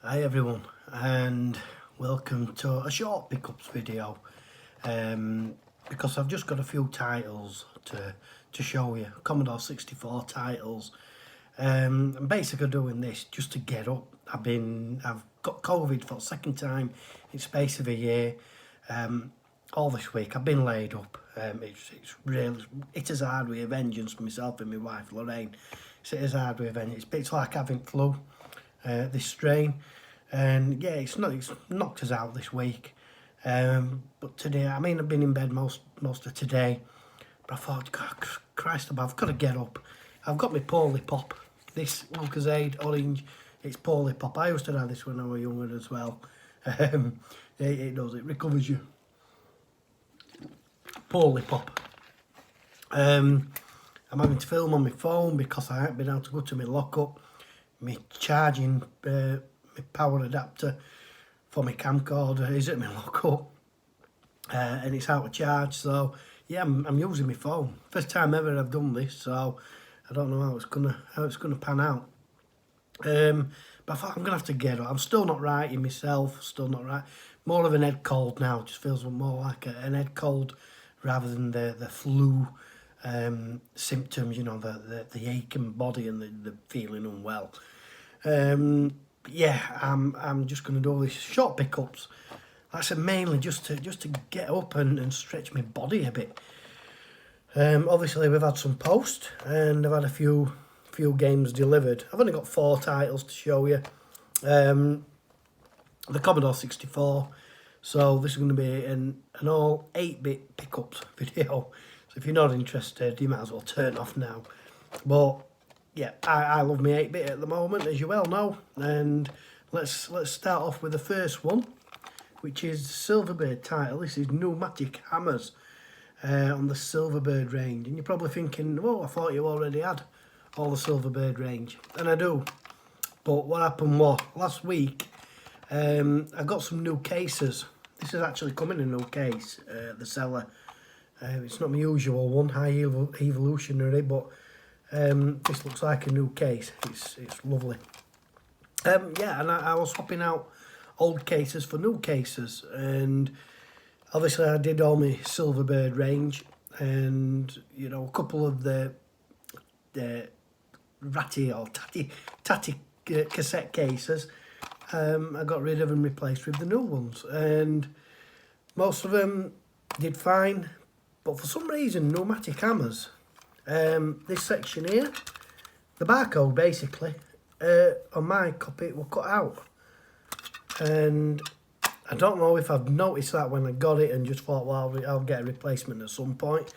Hi everyone, and welcome to a short pickups video, because I've just got a few titles to show you, Commodore 64 titles. I'm basically doing this just to get up. I've got COVID for the second time in space of a year. All this week I've been laid up. It's really, it is hard with a vengeance for myself and my wife Lorraine. It is hard with a vengeance. It's like having flu, this strain. And yeah, it's knocked us out this week. But today, I've been in bed most of today. But I thought, God, Christ, I've got to get up. I've got my Poly Pop. This Lucozade Orange, it's Poly Pop. I used to have this when I was younger as well. It does, it recovers you. Poly Pop. I'm having to film on my phone because I haven't been able to go to my lockup. My charging, my power adapter for my camcorder is at my lockup, and it's out of charge. So yeah, I'm using my phone. First time ever I've done this, so I don't know how it's gonna pan out. But I thought I'm gonna have to get up. I'm still not right in myself. Still not right. More of an head cold now. Just feels more like an head cold rather than the flu symptoms. You know, the aching body and the feeling unwell. Yeah, I'm just going to do all these short pickups. Like I said, mainly just to get up and stretch my body a bit. Obviously we've had some post and I've had a few games delivered. I've only got 4 titles to show you. The Commodore 64. So this is going to be an all 8-bit pickups video. So if you're not interested, you might as well turn off now. But yeah, I love my 8-bit at the moment, as you well know. And let's start off with the first one, which is Silverbird title. This is Pneumatic Hammers on the Silverbird range. And you're probably thinking, oh, I thought you already had all the Silverbird range. And I do. But what happened was, last week, I got some new cases. This is actually coming in a new case, the seller. It's not my usual one, High Evolutionary, but this looks like a new case. It's lovely. Yeah, and I was swapping out old cases for new cases, and obviously I did all my Silverbird range, and you know, a couple of the ratty or tatty cassette cases, I got rid of and replaced with the new ones, and most of them did fine, but for some reason Pneumatic Hammers, this section here, the barcode basically on my copy was cut out, and I don't know if I've noticed that when I got it and just thought, well, I'll get a replacement at some point,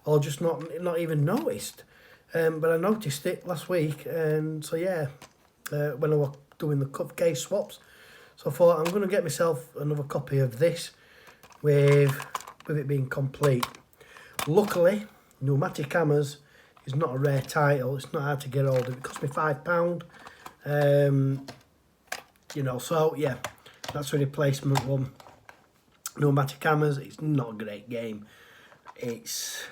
or just not even noticed. But I noticed it last week, and so yeah, when I was doing the case swaps, so I thought I'm going to get myself another copy of this with it being complete. Luckily, Pneumatic Hammers is not a rare title. It's not hard to get hold of. It cost me £5. You know, so yeah, that's a replacement one. Pneumatic Hammers. It's not a great game. It's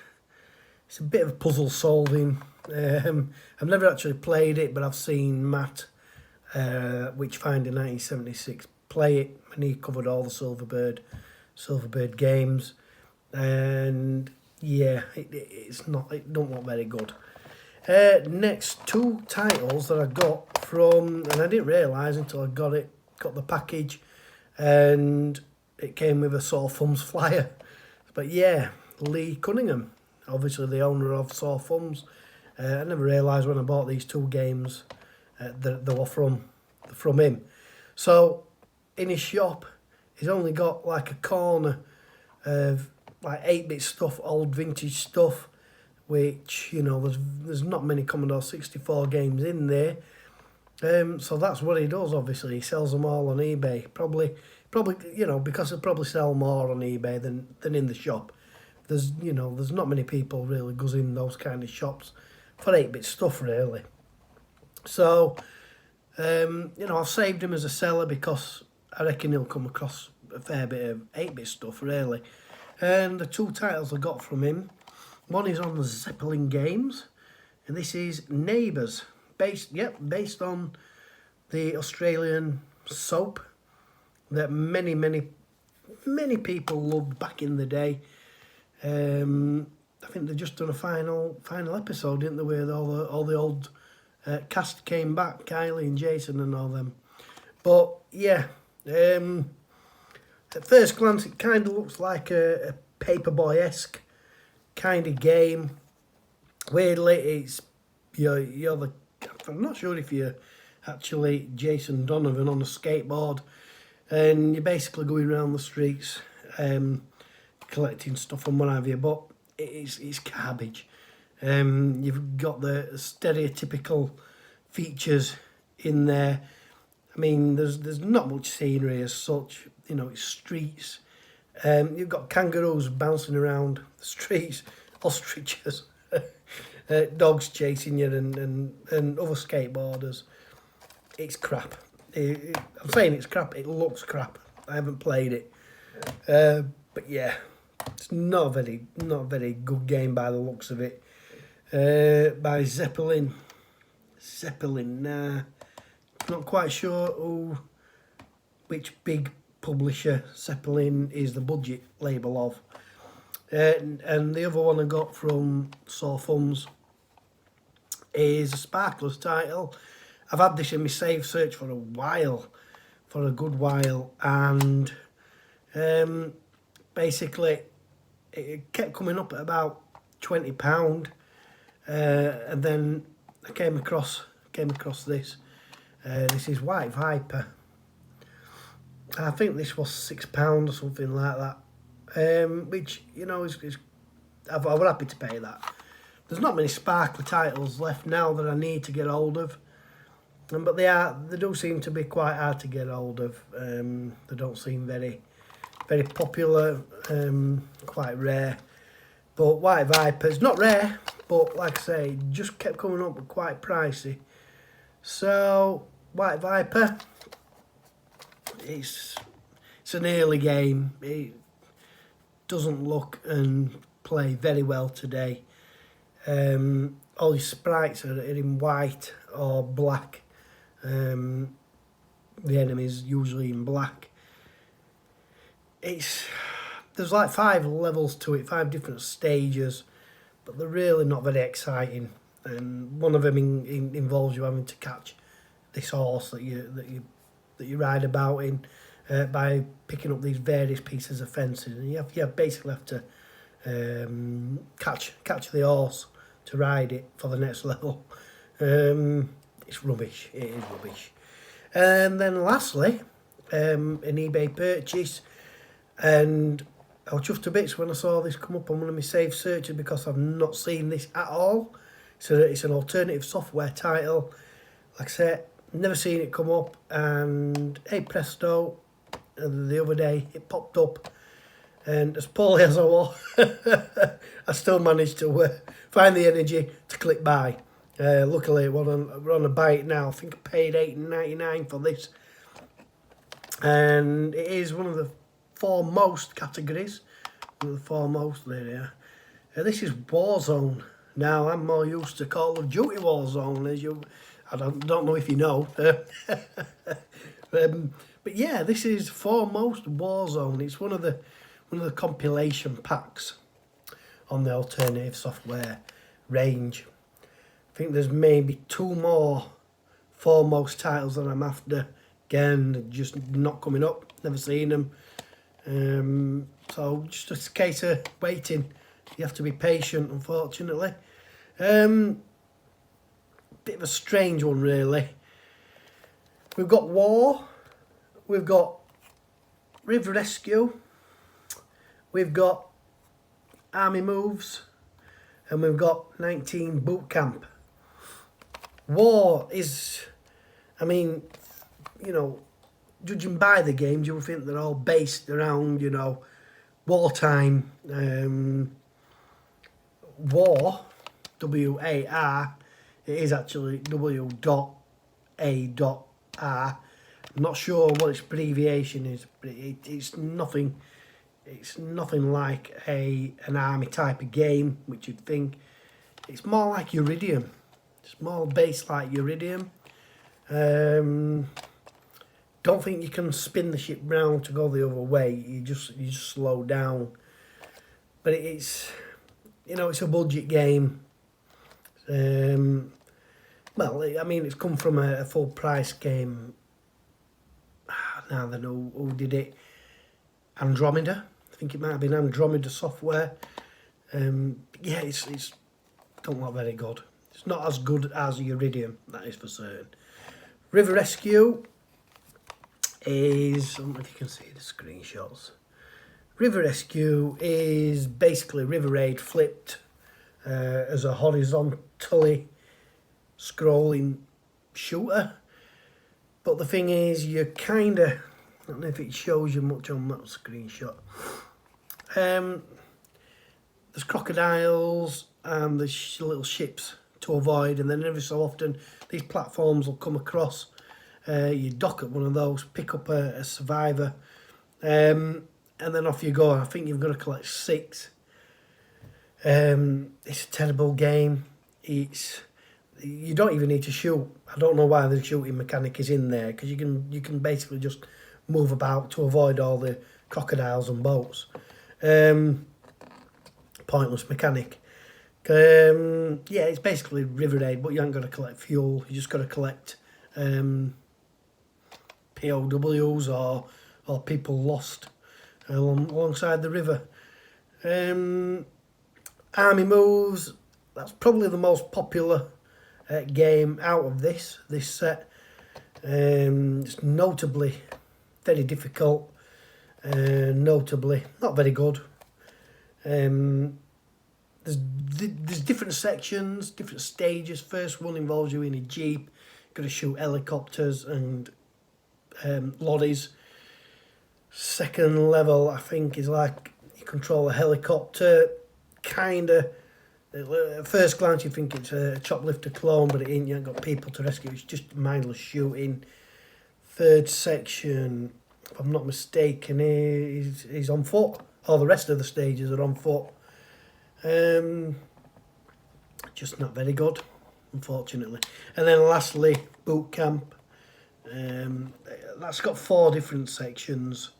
a bit of puzzle solving. I've never actually played it, but I've seen Matt, Witchfinder 1976, play it, and he covered all the Silverbird games, and yeah, it don't look very good. Next, 2 titles that I got from, and I didn't realise until I got the package, and it came with a Sore Thumbs flyer. But yeah, Lee Cunningham, obviously the owner of Sore Thumbs. I never realised when I bought these 2 games that they were from him. So in his shop, he's only got like a corner of like 8-bit stuff, old vintage stuff, which, you know, there's not many Commodore 64 games in there. So that's what he does. Obviously, he sells them all on eBay. Probably, you know, because he'll probably sell more on eBay than in the shop. There's not many people really goes in those kind of shops for 8-bit stuff, really. So, you know, I've saved him as a seller because I reckon he'll come across a fair bit of 8-bit stuff, really. And the 2 titles I got from him, one is on the Zeppelin games, and this is Neighbours, based on the Australian soap that many people loved back in the day. I think they just done a final episode, didn't they, where all the old cast came back, Kylie and Jason and all them. But yeah, at first glance it kind of looks like a Paperboy-esque kind of game. Weirdly, it's you're the, I'm not sure if you're actually Jason Donovan on a skateboard, and you're basically going around the streets collecting stuff and what have you, but it's garbage. You've got the stereotypical features in there. I mean, there's not much scenery as such. You know, it's streets. You've got kangaroos bouncing around the streets, ostriches, dogs chasing you, and other skateboarders. It's crap. I'm saying it's crap. It looks crap. I haven't played it, but yeah, it's not a very good game by the looks of it. By Zeppelin. Nah, not quite sure which big publisher Zeppelin is the budget label of. And the other one I got from Sore Thumbs is a Sparklers title. I've had this in my save search for a good while, and basically it kept coming up at about £20, and then I came across this. This is White Viper. I think this was £6 or something like that, which, you know, I was happy to pay that. There's not many Sparkler titles left now that I need to get hold of, but they do seem to be quite hard to get hold of. They don't seem very popular, quite rare. But White Viper is not rare, but like I say, just kept coming up with quite pricey. So White Viper, it's an early game. It doesn't look and play very well today. All your sprites are in white or black. The enemies usually in black. There's like 5 levels to it, 5 different stages, but they're really not very exciting. And one of them involves you having to catch this horse that you ride about in by picking up these various pieces of fencing, and you basically have to catch the horse to ride it for the next level. It's rubbish. It is rubbish. And then lastly, an eBay purchase, and I was chuffed to bits when I saw this come up on one of my save searches because I've not seen this at all. So it's an alternative software title. Like I said, never seen it come up, and hey presto, the other day it popped up, and as poorly as I was, I still managed to find the energy to click buy. Luckily, we're on a buy it now. I think I paid $8.99 for this, and it is one of the foremost categories. One of the foremost, there they are. This is Warzone. Now, I'm more used to Call of Duty Warzone, I don't know if you know. But yeah, this is foremost Warzone. It's one of the compilation packs on the alternative software range. I think there's maybe 2 more foremost titles that I'm after. Again, just not coming up. Never seen them. So just a case of waiting. You have to be patient, unfortunately. Bit of a strange one, really. We've got War. We've got Riv Rescue. We've got Army Moves. And we've got 19 Boot Camp. War is, I mean, you know, judging by the games, you would think they're all based around, you know, wartime. War, W-A-R, it is actually W.A.R. I'm not sure what its abbreviation is, but it's nothing like an army type of game, which you'd think. It's more like Uridium. It's more based like Uridium. don't think you can spin the ship round to go the other way. You just slow down. But it's, you know, it's a budget game. Well, I mean, it's come from a full price game. Now I know who did it. Andromeda. I think it might have been Andromeda Software. Yeah, it's don't look very good. It's not as good as Uridium, that is for certain. River Rescue is, I don't know if you can see the screenshots. River Rescue is basically River Raid flipped as a horizontally scrolling shooter. But the thing is, you kind of, I don't know if it shows you much on that screenshot. There's crocodiles and there's little ships to avoid, and then every so often these platforms will come across. You dock at one of those, pick up a survivor, and then off you go. I think you've got to collect 6. It's a terrible game. You don't even need to shoot. I don't know why the shooting mechanic is in there, because you can basically just move about to avoid all the crocodiles and boats. Pointless mechanic. Yeah, it's basically River Raid, but you ain't got to collect fuel. You just got to collect POWs or people lost alongside the river. Army Moves. That's probably the most popular game out of this set. It's notably very difficult. Notably not very good. There's different sections, different stages. First one involves you in a jeep. You've got to shoot helicopters and lorries. Second level, I think, is like you control a helicopter. Kinda. At first glance, you think it's a choplifter clone, but it ain't. You ain't got people to rescue. It's just mindless shooting. Third section, if I'm not mistaken, is on foot. All the rest of the stages are on foot. Just not very good, unfortunately. And then lastly, Boot Camp. That's got 4 different sections.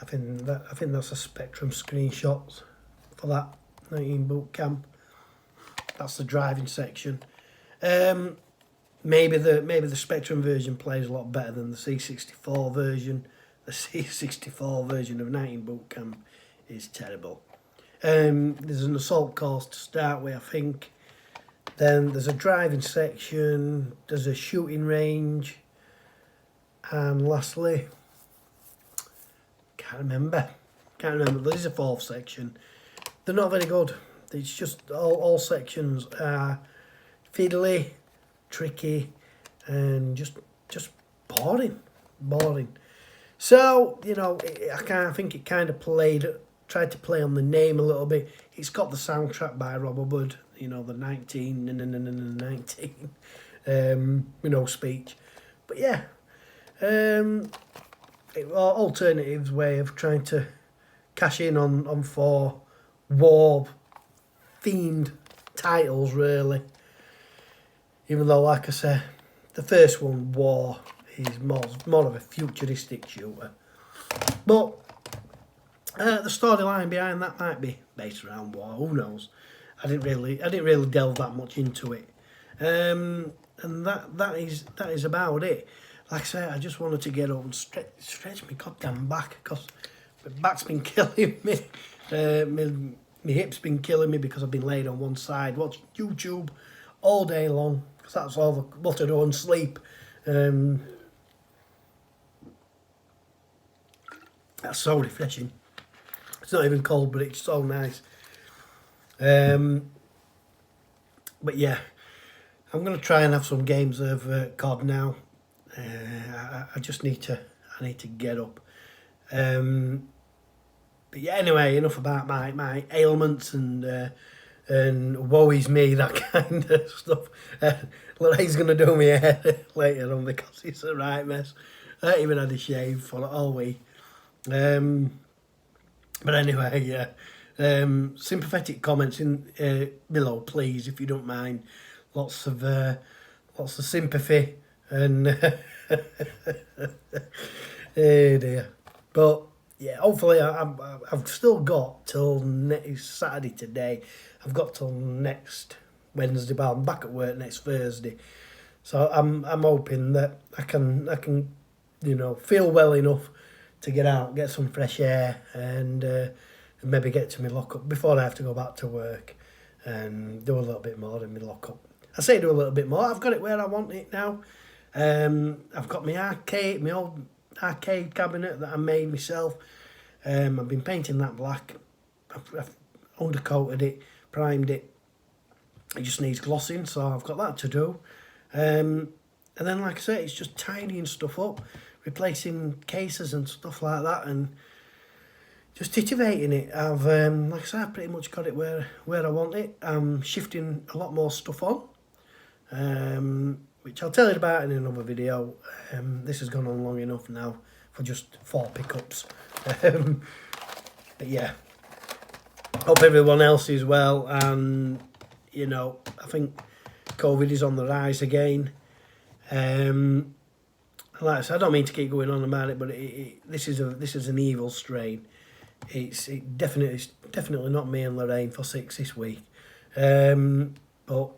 I think that's a Spectrum screenshot for that 19 Boot Camp. That's the driving section. Maybe the Spectrum version plays a lot better than the C64 version. The C64 version of 19 Boot Camp is terrible. There's an assault course to start with, I think. Then there's a driving section. There's a shooting range. And lastly, can't remember. There's a 4th section. They're not very good. It's just all sections are fiddly, tricky, and just boring. So, you know, I think it kind of tried to play on the name a little bit. It's got the soundtrack by Robert Wood, you know, the 19, with no speech. But yeah, alternatives way of trying to cash in on 4 war-themed titles, really. Even though, like I said, the first one, War, is more of a futuristic shooter. But the storyline behind that might be based around war. Who knows? I didn't really delve that much into it. And that is about it. Like I say, I just wanted to get up and stretch my goddamn back, because my back's been killing me. My hip's been killing me because I've been laid on one side watching YouTube all day long, because that's all what I do and sleep. That's so refreshing. It's not even cold, but it's so nice. But yeah, I'm going to try and have some games of COD now. I just need to get up. But yeah, anyway, enough about my ailments and woe is me, that kind of stuff. Lorraine's going to do me hair later on because it's a right mess. I haven't even had a shave for it all week. But anyway, yeah. Sympathetic comments in below, please, if you don't mind. Lots of sympathy and Eh dear. But yeah, hopefully I've still got till next Saturday today. I've got till next Wednesday, but I'm back at work next Thursday. So I'm hoping that I can feel well enough to get out, get some fresh air, and maybe get to my lockup before I have to go back to work and do a little bit more in my lockup. I say do a little bit more. I've got it where I want it now. I've got my old arcade cabinet that I made myself. I've been painting that black. I've undercoated it, primed it. It just needs glossing, so I've got that to do. And then, like I say, it's just tidying stuff up, replacing cases and stuff like that, and just titivating it. I've, like I say, I've pretty much got it where I want it. I'm shifting a lot more stuff on, which I'll tell you about in another video. This has gone on long enough now for just 4 pickups. But yeah, hope everyone else is well, and I think COVID is on the rise again. Like I said, I don't mean to keep going on about it, but this is an evil strain. It's definitely not me and Lorraine for 6 this week. But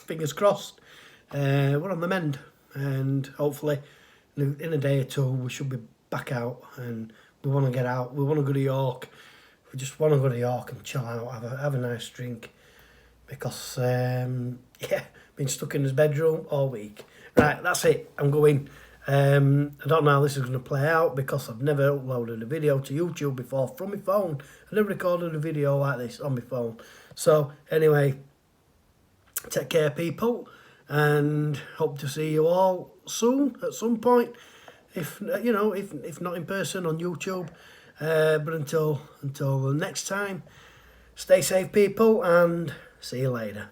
fingers crossed. We're on the mend, and hopefully in a day or two we should be back out, and we want to get out. We want to go to York. We just want to go to York and chill out, have a nice drink, because been stuck in his bedroom all week. Right, that's it. I'm going. I don't know how this is going to play out, because I've never uploaded a video to YouTube before from my phone. I never recorded a video like this on my phone. So anyway, take care, people, and hope to see you all soon at some point. If not in person on YouTube, but until the next time, stay safe, people, and see you later.